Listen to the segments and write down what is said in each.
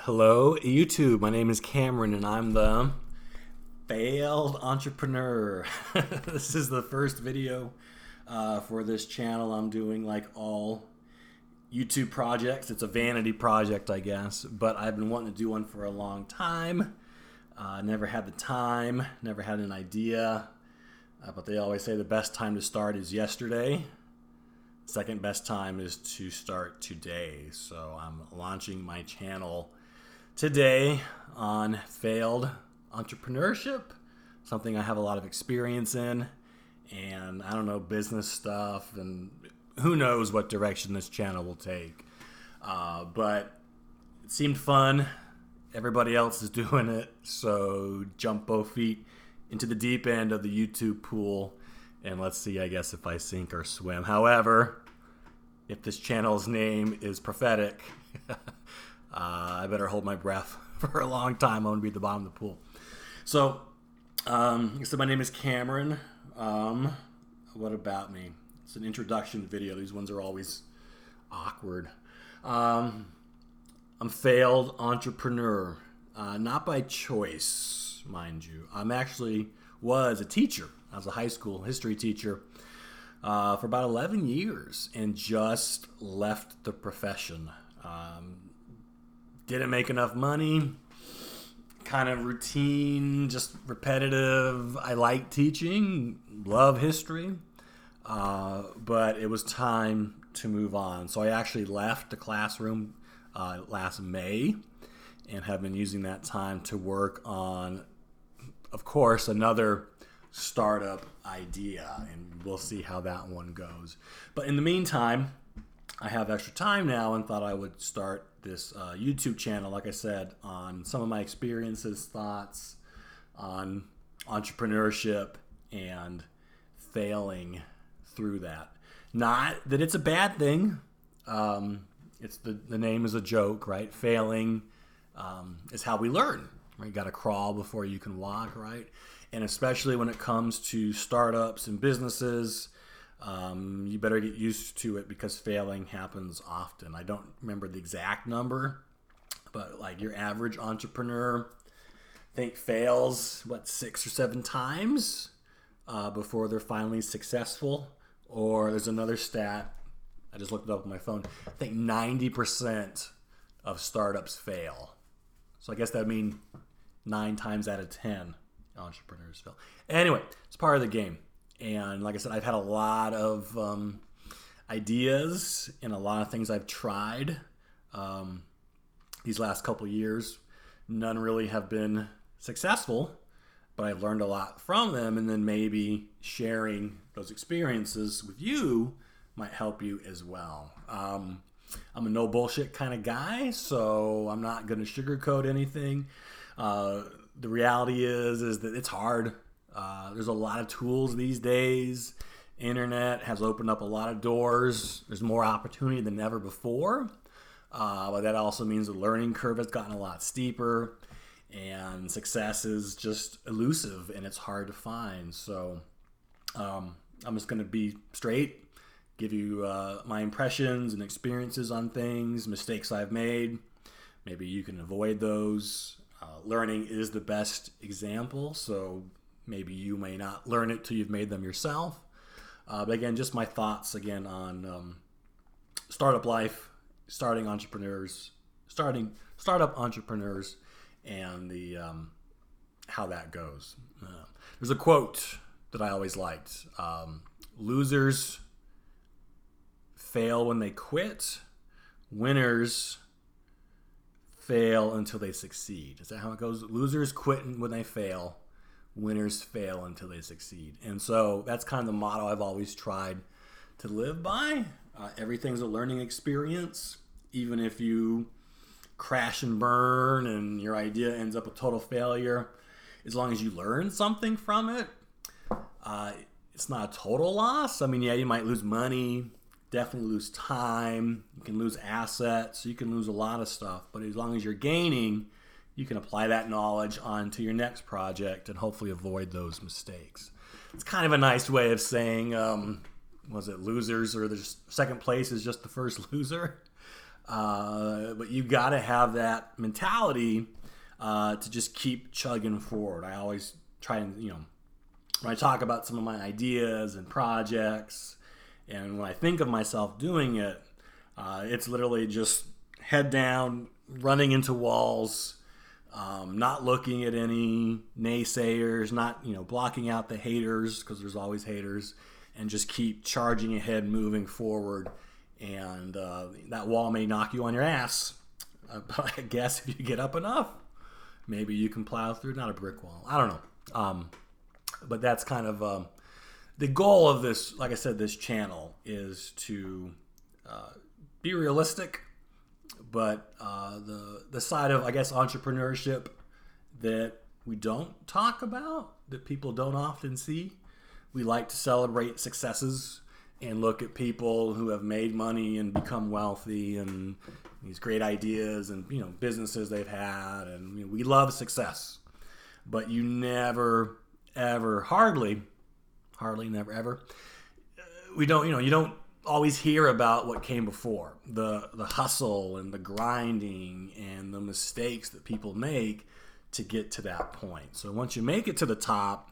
Hello, YouTube. My name is Cameron, and I'm the failed entrepreneur. This is the first video for this channel. I'm doing like all YouTube projects. It's a vanity project, I guess, but I've been wanting to do one for a long time. Never had the time, never had an idea, but they always say the best time to start is yesterday. Second best time is to start today. So I'm launching my channel today on failed entrepreneurship, something I have a lot of experience in, and I don't know, business stuff, and who knows what direction this channel will take. But it seemed fun. Everybody else is doing it, so jump both feet into the deep end of the YouTube pool, and let's see, I guess, if I sink or swim. However, if this channel's name is prophetic, I better hold my breath for a long time. I'm going to be at the bottom of the pool. So, my name is Cameron. What about me? It's an introduction video. These ones are always awkward. I'm a failed entrepreneur, not by choice, mind you. Was a teacher. I was a high school history teacher for about 11 years and just left the profession. Didn't make enough money, kind of routine, just repetitive. I like teaching, love history, but it was time to move on. So I actually left the classroom last May and have been using that time to work on, of course, another startup idea, and we'll see how that one goes. But in the meantime, I have extra time now and thought I would start this YouTube channel, like I said, on some of my experiences, thoughts on entrepreneurship and failing through that. Not that it's a bad thing. It's the name is a joke, right? Failing is how we learn. Right? You got to crawl before you can walk, right? And especially when it comes to startups and businesses, you better get used to it because failing happens often. I don't remember the exact number, but like your average entrepreneur, I think fails, 6 or 7 times before they're finally successful. Or there's another stat, I just looked it up on my phone, I think 90% of startups fail. So I guess that would mean 9 times out of 10 entrepreneurs fail. Anyway, it's part of the game. And like I said, I've had a lot of ideas and a lot of things I've tried these last couple of years. None really have been successful, but I've learned a lot from them, and then maybe sharing those experiences with you might help you as well. I'm a no bullshit kind of guy, so I'm not going to sugarcoat anything. The reality is that it's hard. There's a lot of tools these days. Internet has opened up a lot of doors. There's more opportunity than ever before. But that also means the learning curve has gotten a lot steeper, and success is just elusive and it's hard to find. So I'm just going to be straight, give you my impressions and experiences on things, mistakes I've made. Maybe you can avoid those. Learning is the best example, so maybe you may not learn it till you've made them yourself. But again, just my thoughts again on startup life, startup entrepreneurs, and the how that goes. There's a quote that I always liked: "Losers fail when they quit. Winners fail until they succeed." Is that how it goes? Losers quit when they fail. Winners fail until they succeed. And so that's kind of the motto I've always tried to live by. Everything's a learning experience. Even if you crash and burn and your idea ends up a total failure, as long as you learn something from it, it's not a total loss. I mean, yeah, you might lose money, definitely lose time, you can lose assets, you can lose a lot of stuff, but as long as you're gaining, you can apply that knowledge onto your next project and hopefully avoid those mistakes. It's kind of a nice way of saying, was it losers or the second place is just the first loser? But you got to have that mentality to just keep chugging forward. I always try and, when I talk about some of my ideas and projects, and when I think of myself doing it, it's literally just head down, running into walls, not looking at any naysayers, not blocking out the haters, because there's always haters, and just keep charging ahead, moving forward. And that wall may knock you on your ass, but I guess if you get up enough, maybe you can plow through. Not a brick wall. I don't know. But that's kind of the goal of this. Like I said, this channel is to be realistic, but the side of, I guess, entrepreneurship that we don't talk about, that people don't often see. We like to celebrate successes and look at people who have made money and become wealthy and these great ideas and businesses they've had, and we love success. But you never, ever, hardly, never, ever. We don't, you don't always hear about what came before, the hustle and the grinding and the mistakes that people make to get to that point. So once you make it to the top,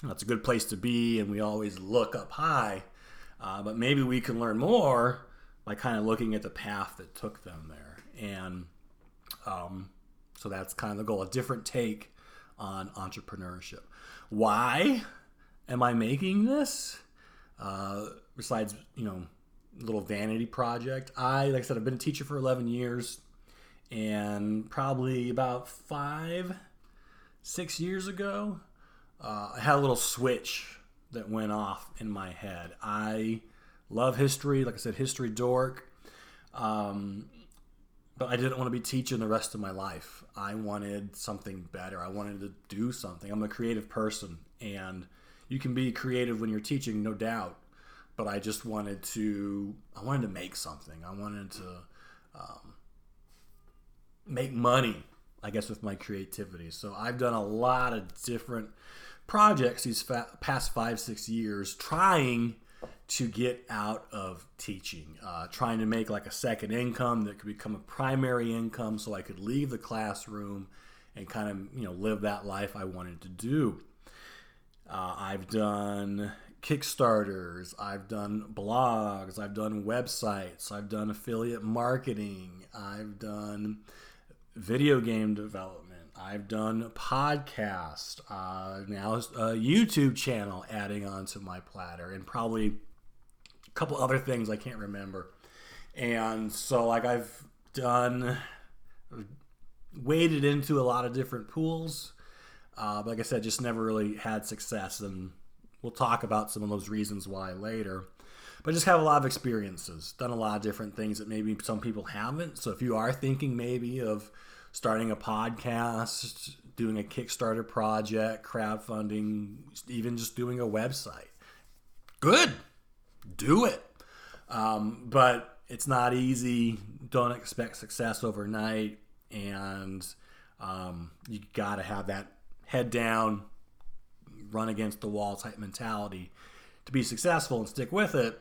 it's a good place to be, and we always look up high. But maybe we can learn more by kind of looking at the path that took them there. And so that's kind of the goal, a different take on entrepreneurship. Why am I making this? Besides, little vanity project. Like I said, I've been a teacher for 11 years, and probably about 5-6 years ago, I had a little switch that went off in my head. I love history, like I said, history dork, but I didn't want to be teaching the rest of my life. I wanted something better. I wanted to do something. I'm a creative person, and you can be creative when you're teaching, no doubt. But I just wanted to make something. I wanted to make money, I guess, with my creativity. So I've done a lot of different projects these past 5-6 years, trying to get out of teaching, trying to make like a second income that could become a primary income, so I could leave the classroom and kind of live that life I wanted to do. I've done Kickstarters, I've done blogs, I've done websites, I've done affiliate marketing, I've done video game development, I've done podcast, now a YouTube channel adding on to my platter, and probably a couple other things I can't remember. And so I've waded into a lot of different pools, but like I said, just never really had success, and we'll talk about some of those reasons why later. But I just have a lot of experiences, done a lot of different things that maybe some people haven't. So if you are thinking maybe of starting a podcast, doing a Kickstarter project, crowdfunding, even just doing a website, good, do it. But it's not easy. Don't expect success overnight, and you got to have that head down, run against the wall type mentality to be successful and stick with it.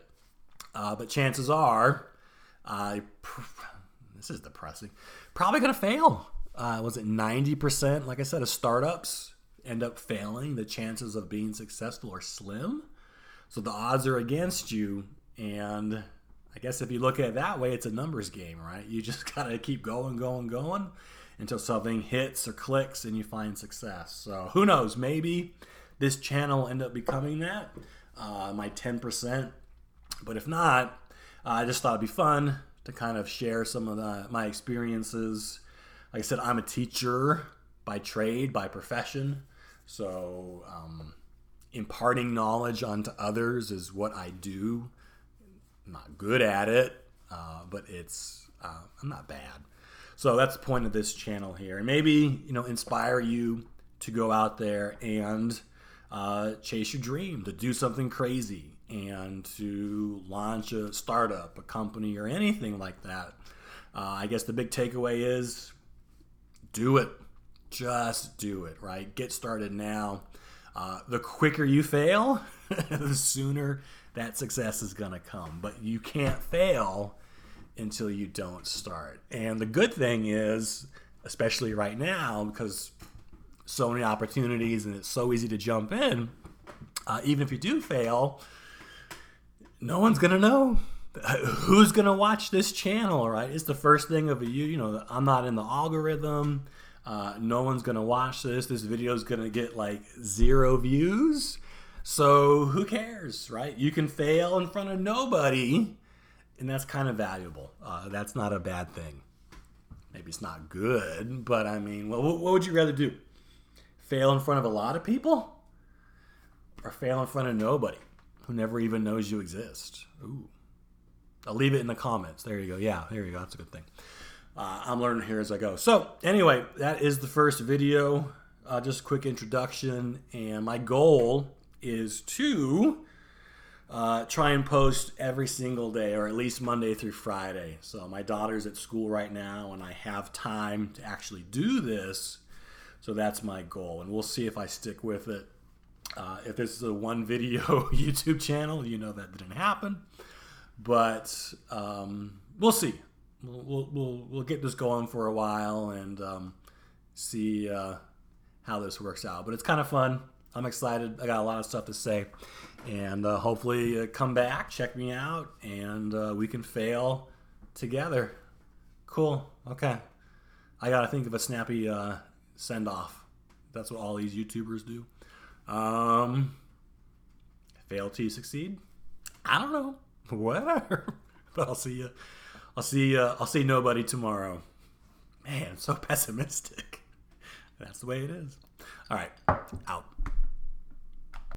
But chances are, this is depressing, probably going to fail. Was it 90%, like I said, of startups end up failing? The chances of being successful are slim. So the odds are against you. And I guess if you look at it that way, it's a numbers game, right? You just got to keep going until something hits or clicks and you find success. So who knows? Maybe this channel will end up becoming that, my 10%. But if not, I just thought it'd be fun to kind of share some of my experiences. Like I said, I'm a teacher by trade, by profession. So imparting knowledge onto others is what I do. I'm not good at it, but I'm not bad. So that's the point of this channel here. And maybe, inspire you to go out there and chase your dream, to do something crazy, and to launch a startup, a company, or anything like that. I guess the big takeaway is do it. Just do it, right? Get started now. The quicker you fail, the sooner that success is going to come. But you can't fail until you don't start. And the good thing is, especially right now, because so many opportunities and it's so easy to jump in, even if you do fail, no one's going to know. Who's going to watch this channel, right? It's the first thing of a I'm not in the algorithm. No one's going to watch this. This video is going to get like 0 views. So who cares, right? You can fail in front of nobody, and that's kind of valuable. That's not a bad thing. Maybe it's not good, but I mean, what would you rather do? Fail in front of a lot of people or fail in front of nobody who never even knows you exist? Ooh. I'll leave it in the comments. There you go. Yeah, there you go. That's a good thing. I'm learning here as I go. So anyway, that is the first video. Just a quick introduction. And my goal is to try and post every single day, or at least Monday through Friday. So my daughter's at school right now, and I have time to actually do this. So that's my goal. And we'll see if I stick with it. If this is a one video YouTube channel, you know that didn't happen. But we'll see. We'll get this going for a while and see how this works out. But it's kind of fun. I'm excited. I got a lot of stuff to say. And hopefully come back, check me out, and we can fail together. Cool. Okay. I got to think of a snappy send-off. That's what all these YouTubers do. Fail till you succeed? I don't know. Whatever. But I'll see you. I'll see nobody tomorrow. Man, so pessimistic. That's the way it is. All right. Out.